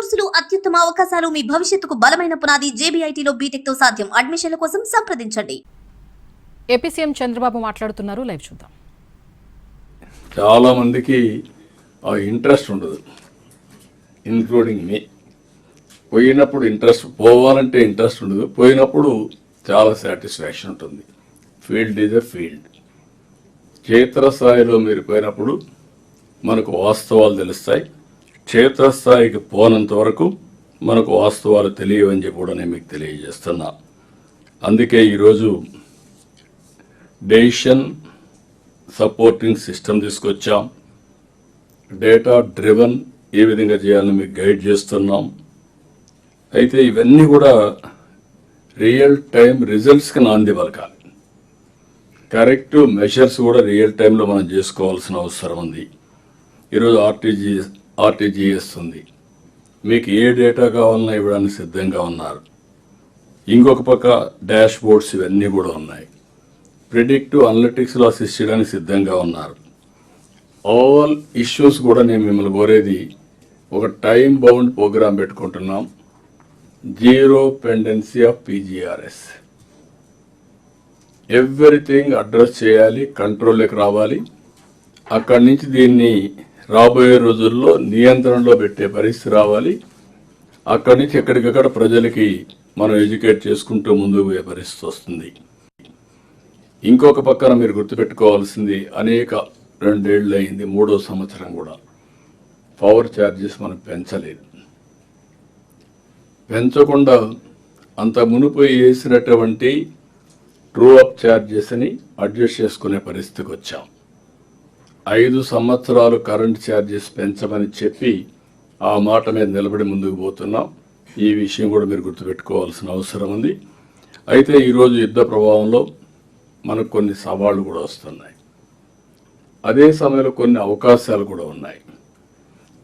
కోర్సులు అత్యుత్తమ అవకాశాలు మీ భవిష్యత్తుకు బలమైన పునాది జేబీఐటీలో బీటెక్ తో సాధ్యం. అడ్మిషన్ల కోసం సంప్రదించండి. ఏపీ సీఎం చంద్రబాబు మాట్లాడుతున్నారు. లైవ్ చూద్దాం. చాలా మందికి ఆ ఇంట్రెస్ట్ ఉండదు, ఇన్క్లూడింగ్ మీ. పోయినప్పుడు ఇంట్రెస్ట్, పోవాలంటే ఇంట్రెస్ట్ ఉండదు, పోయినప్పుడు చాలా సాటిస్ఫాక్షన్ ఉంటుంది. Field is a field. క్షేత్రస్థాయిలో మీరు పోయినప్పుడు మనకు వాస్తవాలు తెలుస్తాయి. క్షేత్రస్థాయికి పోనంత వరకు మనకు వాస్తవాలు తెలియవని చెప్పి కూడా నేను మీకు తెలియజేస్తున్నా. అందుకే ఈరోజు డెసిషన్ సపోర్టింగ్ సిస్టమ్ తీసుకొచ్చాం. డేటా డ్రివన్ ఏ విధంగా చేయాలని మీకు గైడ్ చేస్తున్నాం. అయితే ఇవన్నీ కూడా రియల్ టైం రిజల్ట్స్కి నాంది పలకాలి. కరెక్ట్ మెషర్స్ కూడా రియల్ టైంలో మనం చేసుకోవాల్సిన అవసరం ఉంది. ఈరోజు ఆర్టీజీఎస్ ఉంది. మీకు ఏ డేటా కావాలన్నా ఇవ్వడానికి సిద్ధంగా ఉన్నారు. ఇంకొక పక్క డాష్ బోర్డ్స్ ఇవన్నీ కూడా ఉన్నాయి. ప్రిడిక్టివ్ అనలిటిక్స్లో అసిస్ట్ చేయడానికి సిద్ధంగా ఉన్నారు. ఆల్ ఇష్యూస్ కూడా నేను మిమ్మల్ని కోరేది, ఒక టైం బౌండ్ ప్రోగ్రామ్ పెట్టుకుంటున్నాం. Zero pendency of PGRS. Everything address చేయాలి, కంట్రోల్లోకి రావాలి. అక్కడి నుంచి దీన్ని రాబోయే రోజుల్లో నియంత్రణలో పెట్టే పరిస్థితి రావాలి. అక్కడి నుంచి ఎక్కడికక్కడ ప్రజలకి మనం ఎడ్యుకేట్ చేసుకుంటూ ముందుకు పోయే పరిస్థితి వస్తుంది. ఇంకొక పక్కన మీరు గుర్తుపెట్టుకోవాల్సింది, అనేక 2 ఏళ్ళు అయింది, 3వ సంవత్సరం కూడా పవర్ ఛార్జెస్ మనం పెంచలేదు. పెంచకుండా అంత మునుపు వేసినటువంటి ట్రూ అప్ ఛార్జెస్ని అడ్జస్ట్ చేసుకునే పరిస్థితికి వచ్చాం. 5 సంవత్సరాలు కరెంట్ ఛార్జెస్ పెంచమని చెప్పి ఆ మాట మీద నిలబడి ముందుకు పోతున్నాం. ఈ విషయం కూడా మీరు గుర్తుపెట్టుకోవాల్సిన అవసరం ఉంది. అయితే ఈరోజు యుద్ధ ప్రభావంలో మనకు కొన్ని సవాళ్లు కూడా వస్తున్నాయి. అదే సమయంలో కొన్ని అవకాశాలు కూడా ఉన్నాయి.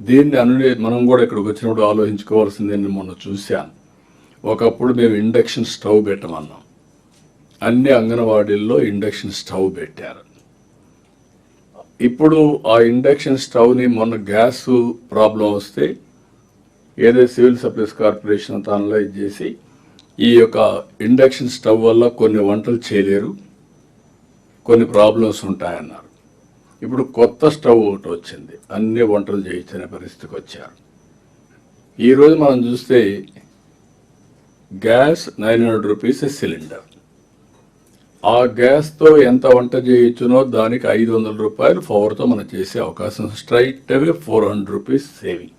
దీన్ని మనం కూడా ఇక్కడికి వచ్చినప్పుడు ఆలోచించుకోవాల్సింది. నేను మొన్న చూశాను, ఒకప్పుడు మేము ఇండక్షన్ స్టవ్ పెట్టమన్నాం. అన్ని అంగన్వాడీల్లో ఇండక్షన్ స్టవ్ పెట్టారు. ఇప్పుడు ఆ ఇండక్షన్ స్టవ్ని మొన్న గ్యాస్ ప్రాబ్లం వస్తే ఏదైతే సివిల్ సప్లైస్ కార్పొరేషన్ అంతా అనలైజ్ చేసి, ఈ యొక్క ఇండక్షన్ స్టవ్ వల్ల కొన్ని వంటలు చేయలేరు, కొన్ని ప్రాబ్లమ్స్ ఉంటాయన్నారు. ఇప్పుడు కొత్త స్టవ్ ఒకటి వచ్చింది, అన్ని వంటలు చేయించే పరిస్థితికి వచ్చారు. ఈరోజు మనం చూస్తే గ్యాస్ 900 రూపీస్ సిలిండర్. ఆ గ్యాస్తో ఎంత వంట చేయొచ్చునో దానికి 500 రూపాయలు పవర్తో మనం చేసే అవకాశం. స్ట్రైట్ అవే 400 రూపీస్ సేవింగ్.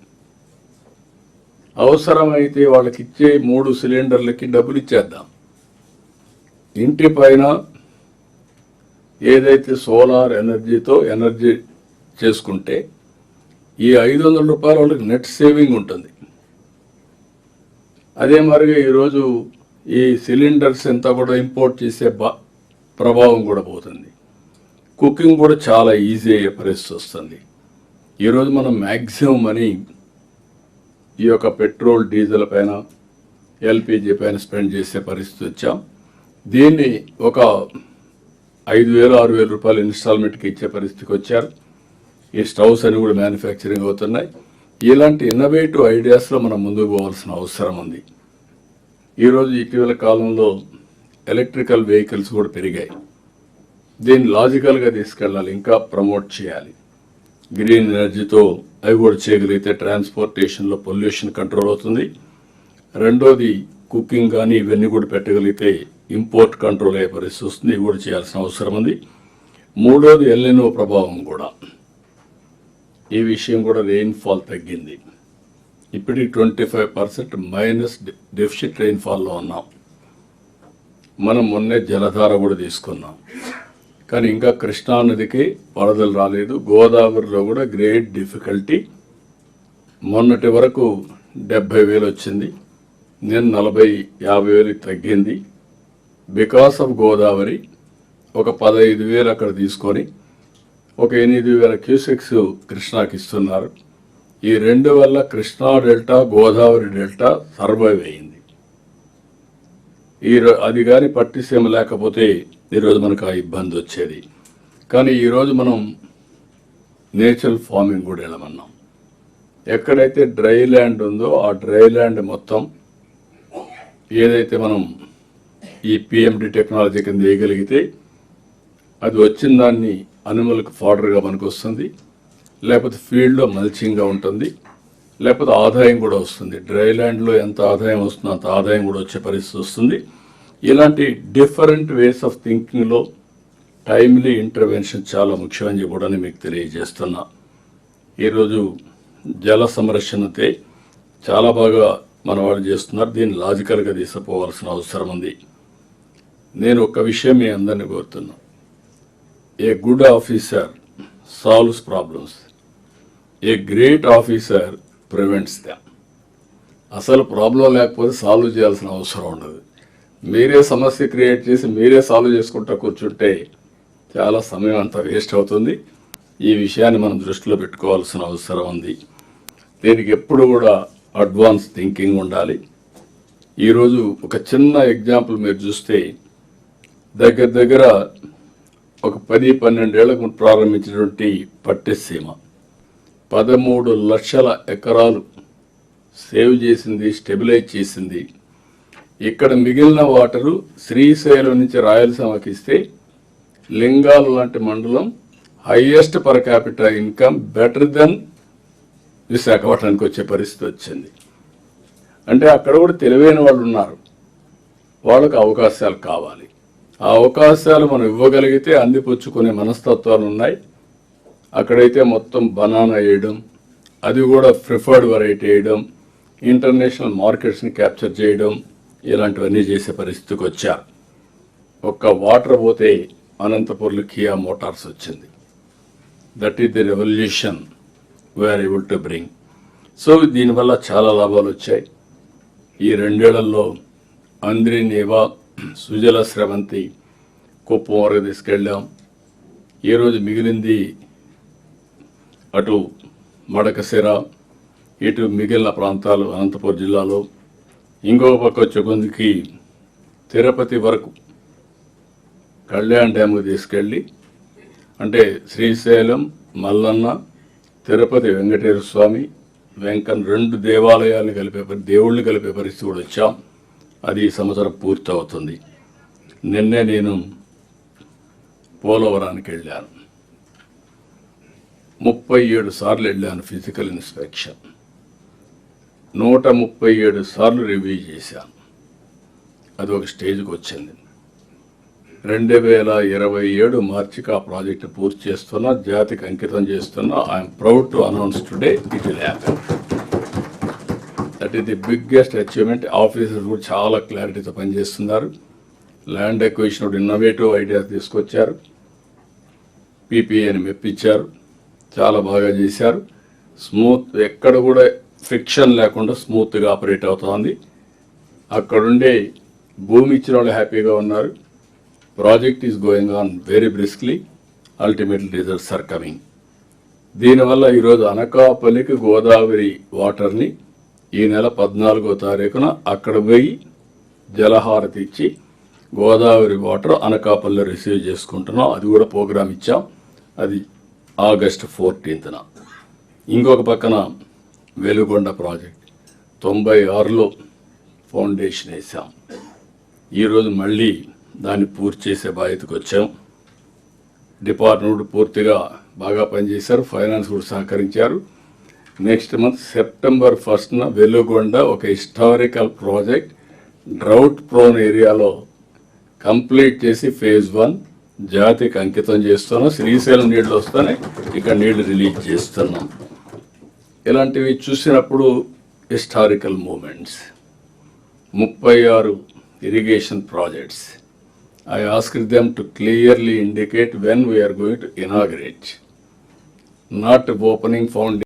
అవసరమైతే వాళ్ళకి ఇచ్చే 3 సిలిండర్లకి డబ్బులు ఇచ్చేద్దాం. ఇంటి పైన ఏదైతే సోలార్ ఎనర్జీతో ఎనర్జీ చేసుకుంటే ఈ 500 రూపాయల వాళ్ళకి నెట్ సేవింగ్ ఉంటుంది. అదే మరిగా ఈరోజు ఈ సిలిండర్స్ ఎంత కూడా ఇంపోర్ట్ చేసే ప్రభావం కూడా పోతుంది. కుకింగ్ కూడా చాలా ఈజీ అయ్యే పరిస్థితి వస్తుంది. ఈరోజు మనం మ్యాక్సిమం మనీ ఈ యొక్క పెట్రోల్, డీజిల్ పైన, ఎల్పిజి పైన స్పెండ్ చేసే పరిస్థితి వచ్చాం. దీన్ని ఒక 5,000, 6,000 రూపాయలు ఇన్స్టాల్మెంట్కి ఇచ్చే పరిస్థితికి వచ్చారు. ఈ స్టవ్స్ అని కూడా మ్యానుఫ్యాక్చరింగ్ అవుతున్నాయి. ఇలాంటి ఇన్నోవేటివ్ ఐడియాస్లో మనం ముందుకు పోవాల్సిన అవసరం ఉంది. ఈరోజు ఇటీవల కాలంలో ఎలక్ట్రికల్ వెహికల్స్ కూడా పెరిగాయి. దీన్ని లాజికల్గా తీసుకెళ్ళాలి, ఇంకా ప్రమోట్ చేయాలి. గ్రీన్ ఎనర్జీతో అవి కూడా చేయగలిగితే ట్రాన్స్పోర్టేషన్లో పొల్యూషన్ కంట్రోల్ అవుతుంది. రెండోది కుకింగ్ కానీ ఇవన్నీ కూడా పెట్టగలిగితే ఇంపోర్ట్ కంట్రోల్ అయ్యే పరిస్థితి వస్తుంది. ఇవి కూడా చేయాల్సిన అవసరం ఉంది. మూడోది ఎల్నినో ప్రభావం కూడా. ఈ విషయం కూడా రెయిన్ఫాల్ తగ్గింది. ఇప్పటికి 25% మైనస్ డెఫిసిట్ రెయిన్ఫాల్లో ఉన్నాం. మనం మొన్నే జలధార కూడా తీసుకున్నాం, కానీ ఇంకా కృష్ణా నదికి వరదలు రాలేదు. గోదావరిలో కూడా గ్రేట్ డిఫికల్టీ. మొన్నటి వరకు 70,000 వచ్చింది, నేను 40,000-50,000 తగ్గింది. బికాస్ ఆఫ్ గోదావరి ఒక 15,000 అక్కడ తీసుకొని ఒక 8,000 క్యూసెక్స్ కృష్ణాకి ఇస్తున్నారు. ఈ 2 వల్ల Krishna delta, Godavari delta survive అయింది. అది కానీ పట్టిసీమ లేకపోతే ఈరోజు మనకు ఆ ఇబ్బంది వచ్చేది. కానీ ఈరోజు మనం నేచురల్ ఫార్మింగ్ కూడా వెళ్ళమన్నాం. ఎక్కడైతే డ్రై ల్యాండ్ ఉందో ఆ డ్రై ల్యాండ్ మొత్తం ఏదైతే మనం ఈ పిఎండి టెక్నాలజీ కింద వేయగలిగితే అది వచ్చిన దాన్ని అనిమల్కి ఫాడర్గా మనకు వస్తుంది, లేకపోతే ఫీల్డ్లో మల్చింగ్గా ఉంటుంది, లేకపోతే ఆదాయం కూడా వస్తుంది. డ్రై ల్యాండ్లో ఎంత ఆదాయం వస్తుందో అంత ఆదాయం కూడా వచ్చే పరిస్థితి వస్తుంది. ఇలాంటి డిఫరెంట్ వేస్ ఆఫ్ థింకింగ్లో టైమ్లీ ఇంటర్వెన్షన్ చాలా ముఖ్యమని చెప్పడానికి మీకు తెలియజేస్తున్నా. ఈరోజు జల సంరక్షణతే చాలా బాగా మన వాళ్ళు చేస్తున్నారు. దీన్ని లాజికల్గా తీసుకుపోవాల్సిన అవసరం ఉంది. నేను ఒక విషయం మీ అందరినీ కోరుతున్నా. A good officer solves problems, a great officer prevents them. అసలు ప్రాబ్లం లేకపోతే సాల్వ్ చేయాల్సిన అవసరం ఉండదు. మీరే సమస్య క్రియేట్ చేసి మీరే సాల్వ్ చేసుకుంటూ కూర్చుంటే చాలా సమయం అంతా వేస్ట్ అవుతుంది. ఈ విషయాన్ని మనం దృష్టిలో పెట్టుకోవాల్సిన అవసరం ఉంది. దీనికి ఎప్పుడు కూడా అడ్వాన్స్ థింకింగ్ ఉండాలి. ఈరోజు ఒక చిన్న ఎగ్జాంపుల్ మీరు చూస్తే దగ్గర ఒక 10-12 ఏళ్లకు ప్రారంభించినటువంటి పట్టెసీమ 13 లక్షల ఎకరాలు సేవ్ చేసింది, స్టెబిలైజ్ చేసింది. ఇక్కడ మిగిలిన వాటరు శ్రీశైలం నుంచి రాయలసీమకి ఇస్తే లింగాలు లాంటి మండలం highest per capital income better than విశాఖపట్నానికి వచ్చే పరిస్థితి వచ్చింది. అంటే అక్కడ కూడా తెలివైన వాళ్ళు ఉన్నారు, వాళ్ళకు అవకాశాలు కావాలి. ఆ అవకాశాలు మనం ఇవ్వగలిగితే అందిపుచ్చుకునే మనస్తత్వాలు ఉన్నాయి. అక్కడైతే మొత్తం బనానా వేయడం, అది కూడా ప్రిఫర్డ్ వెరైటీ వేయడం, ఇంటర్నేషనల్ మార్కెట్స్ని క్యాప్చర్ చేయడం, ఇలాంటివన్నీ చేసే పరిస్థితికి వచ్చారు. ఒక్క వాటర్ పోతే అనంతపూర్లో కియా మోటార్స్ వచ్చింది. That is the revolution we are able to bring. So దీనివల్ల చాలా లాభాలు వచ్చాయి. ఈ 2 ఏళ్లలో అంద్రి నేవా, సుజల స్రవంతి కుప్పం వరకు తీసుకెళ్ళాం. ఈరోజు మిగిలింది అటు మడకశిర, ఇటు మిగిలిన ప్రాంతాలు అనంతపురం జిల్లాలో. ఇంకో పక్క వచ్చే కొందికి తిరుపతి వరకు కళ్యాణ్ డ్యామ్కి తీసుకెళ్ళి, అంటే శ్రీశైలం, మల్లన్న, తిరుపతి వెంకటేశ్వర స్వామి, వెంకన్న 2 దేవాలయాలను దేవుళ్ళని కలిపే పరిస్థితి కూడా వచ్చాం. అది ఈ సంవత్సరం పూర్తి అవుతుంది. నిన్నే నేను పోలవరానికి వెళ్ళాను. 37 సార్లు వెళ్ళాను ఫిజికల్ ఇన్స్పెక్షన్. 137 సార్లు రివ్యూ చేశాను. అది ఒక స్టేజ్కి వచ్చింది. 2027 మార్చికి ఆ ప్రాజెక్టు పూర్తి చేస్తున్నా, జాతికి అంకితం చేస్తున్నా. I'm proud to announce today it will happen. That is the biggest achievement. Officers కూడా చాలా క్లారిటీతో పనిచేస్తున్నారు. ల్యాండ్ ఎక్విజిషన్ కూడా ఇన్నోవేటివ్ ఐడియాస్ తీసుకొచ్చారు. పీపీఏని మెప్పించారు, చాలా బాగా చేశారు. స్మూత్, ఎక్కడ కూడా ఫ్రిక్షన్ లేకుండా స్మూత్గా ఆపరేట్ అవుతోంది. అక్కడుండే భూమి ఇచ్చిన వాళ్ళు హ్యాపీగా ఉన్నారు. Project is going on very briskly. Ultimately results are coming. దీనివల్ల ఈరోజు అనకాపల్లికి గోదావరి వాటర్ని ఈ నెల 14వ తారీఖున అక్కడ పోయి జలహారతి ఇచ్చి గోదావరి వాటర్ అనకాపల్లిలో రిసీవ్ చేసుకుంటున్నాం. అది కూడా ప్రోగ్రామ్ ఇచ్చాం. అది ఆగస్టు 14న. ఇంకొక పక్కన వెలుగొండ ప్రాజెక్ట్ 96లో ఫౌండేషన్ వేసాం. ఈరోజు మళ్ళీ దాన్ని పూర్తి చేసే బాధ్యతకు వచ్చాం. డిపార్ట్మెంట్ పూర్తిగా బాగా పనిచేశారు, ఫైనాన్స్ కూడా సహకరించారు. నెక్స్ట్ మంత్ సెప్టెంబర్ 1న వెలుగొండ ఒక హిస్టారికల్ ప్రాజెక్ట్ డ్రౌట్ ప్రోన్ ఏరియాలో కంప్లీట్ చేసి ఫేజ్ 1 జాతికి అంకితం చేస్తున్నాం. శ్రీశైలం నీళ్లు వస్తానే ఇక్కడ నీళ్లు రిలీజ్ చేస్తున్నాం. ఇలాంటివి చూసినప్పుడు historical moments. 36 irrigation projects. I asked them to clearly indicate when we are going to inaugurate, not opening foundation.